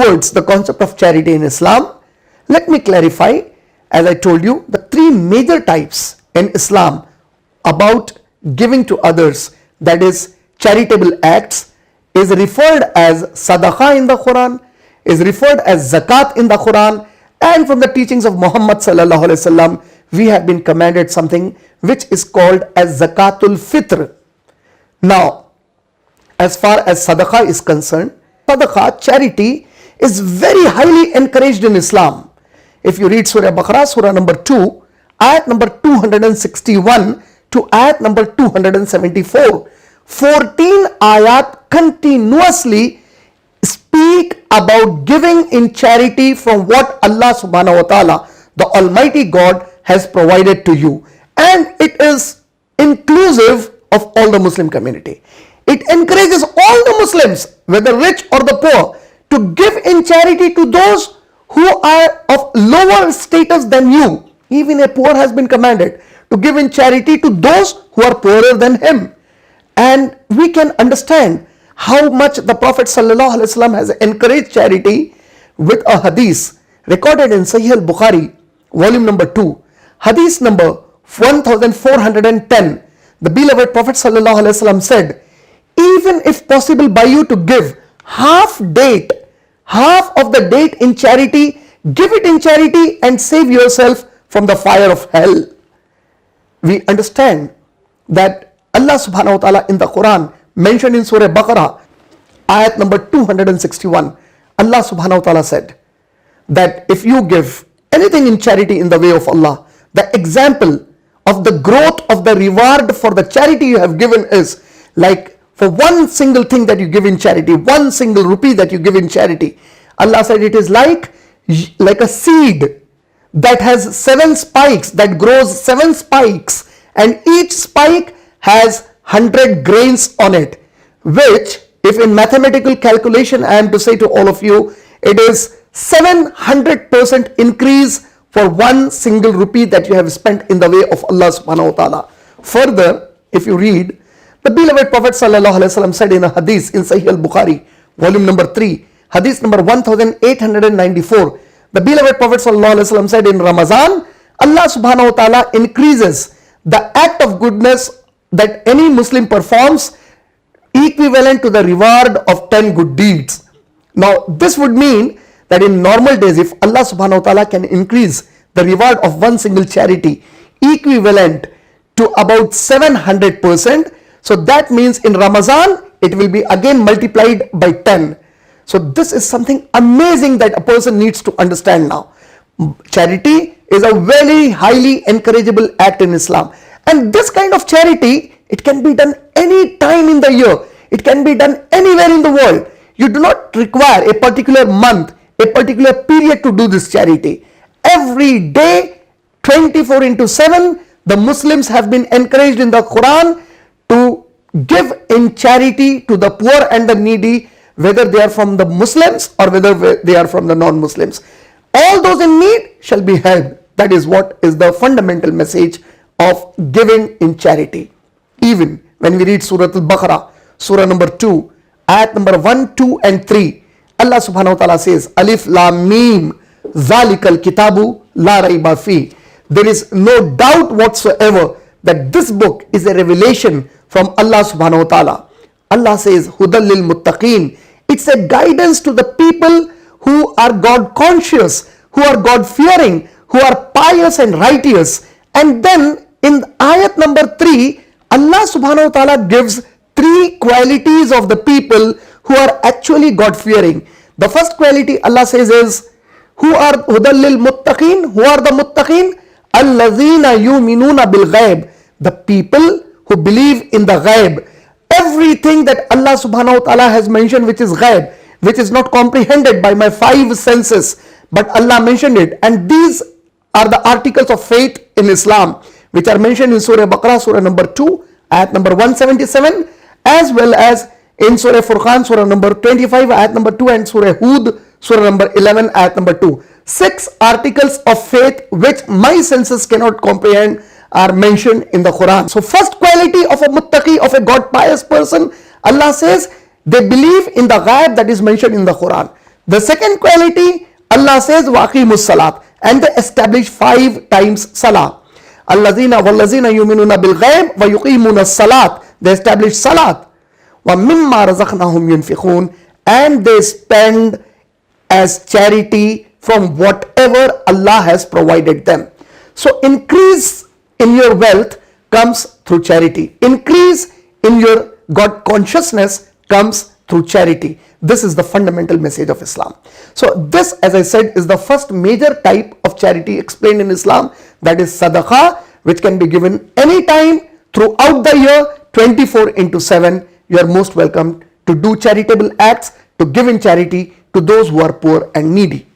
towards the concept of charity in Islam, let me clarify, as I told you, the three major types in Islam about giving to others, that is charitable acts, is referred as Sadaqah in the Quran, is referred as Zakat in the Quran, and from the teachings of Muhammad sallallahu alaihi wasallam, we have been commanded something which is called as Zakatul Fitr. Now, as far as Sadaqah is concerned, Sadaqah, charity, is very highly encouraged in Islam. If you read Surah Baqarah, Surah number 2, ayat number 261 to ayat number 274, 14 ayat continuously speak about giving in charity from what Allah subhanahu wa ta'ala, the Almighty God, has provided to you. And it is inclusive of all the Muslim community. It encourages all the Muslims, whether rich or the poor, to give in charity to those who are of lower status than you. Even a poor has been commanded to give in charity to those who are poorer than him. And we can understand how much the Prophet ﷺ has encouraged charity with a hadith recorded in Sahih al-Bukhari, volume number 2, hadith number 1410. The beloved Prophet ﷺ said, even if possible by you to give half of the date in charity, give it in charity and save yourself from the fire of hell. We understand that Allah subhanahu wa ta'ala in the Quran mentioned in Surah Baqarah, ayat number 261, Allah subhanahu wa ta'ala said that if you give anything in charity in the way of Allah, the example of the growth of the reward for the charity you have given is like for one single thing that you give in charity, one single rupee that you give in charity. Allah said it is like a seed that has 7 spikes, that grows 7 spikes, and each spike has 100 grains on it, which, if in mathematical calculation I am to say to all of you, it is 700% increase for one single rupee that you have spent in the way of Allah subhanahu wa ta'ala. Further, if you read, the beloved Prophet sallallahu alaihi wasallam said in a hadith in Sahih al-Bukhari, volume number 3, hadith number 1894, the beloved Prophet sallallahu alaihi wasallam said in Ramadan, Allah subhanahu wa ta'ala increases the act of goodness that any Muslim performs equivalent to the reward of 10 good deeds. Now, this would mean that in normal days, if Allah subhanahu wa ta'ala can increase the reward of one single charity equivalent to about 700%, so that means in Ramadan, it will be again multiplied by 10. So this is something amazing that a person needs to understand now. Charity is a very highly encourageable act in Islam. And this kind of charity, it can be done any time in the year. It can be done anywhere in the world. You do not require a particular month, a particular period to do this charity. Every day, 24/7, the Muslims have been encouraged in the Quran to give in charity to the poor and the needy, whether they are from the Muslims or whether they are from the non-Muslims. All those in need shall be helped. That is what is the fundamental message of giving in charity. Even when we read Surah Al-Baqarah, Surah number 2, ayat number 1, 2 and 3, Allah subhanahu wa ta'ala says, Alif Lam Mim, Zalikal Kitabu La Raiba Fi. There is no doubt whatsoever that this book is a revelation from Allah subhanahu wa ta'ala. Allah says, Hudal lil Muttaqeen. It's a guidance to the people who are God conscious, who are God fearing, who are pious and righteous. And then in ayat number 3, Allah subhanahu wa ta'ala gives 3 qualities of the people who are actually God fearing. The first quality Allah says is, who are Hudal lil Muttaqeen? Who are the Muttaqeen? Allazina yuminuna bil ghaib. The people who believe in the ghaib. Everything that Allah subhanahu wa ta'ala has mentioned which is ghaib, which is not comprehended by my 5 senses, but Allah mentioned it. And these are the articles of faith in Islam, which are mentioned in Surah Baqarah, Surah number 2, ayat number 177, as well as in Surah Furqan, Surah number 25, ayat number 2, and Surah Hud, Surah number 11, ayat number 2. 6 articles of faith which my senses cannot comprehend are mentioned in the Quran. So first quality of a muttaqi, of a God pious person, Allah says they believe in the ghaib that is mentioned in the Quran. The second quality, Allah says, وَأَقِيمُوا الصَّلَاةِ, and they establish 5 times salah. الَّذِينَ وَالَّذِينَ يُؤْمِنُونَ بِالْغَيْبِ وَيُقِيمُونَ الصَّلَاةِ, they establish salat. وَمِمَّا رَزَقْنَاهُمْ يُنْفِقُونَ, and they spend as charity from whatever Allah has provided them. So increase in your wealth comes through charity. Increase in your God consciousness comes through charity. This is the fundamental message of Islam. So this, as I said, is the first major type of charity explained in Islam, that is sadaqah, which can be given anytime throughout the year, 24/7. You are most welcome to do charitable acts, to give in charity to those who are poor and needy.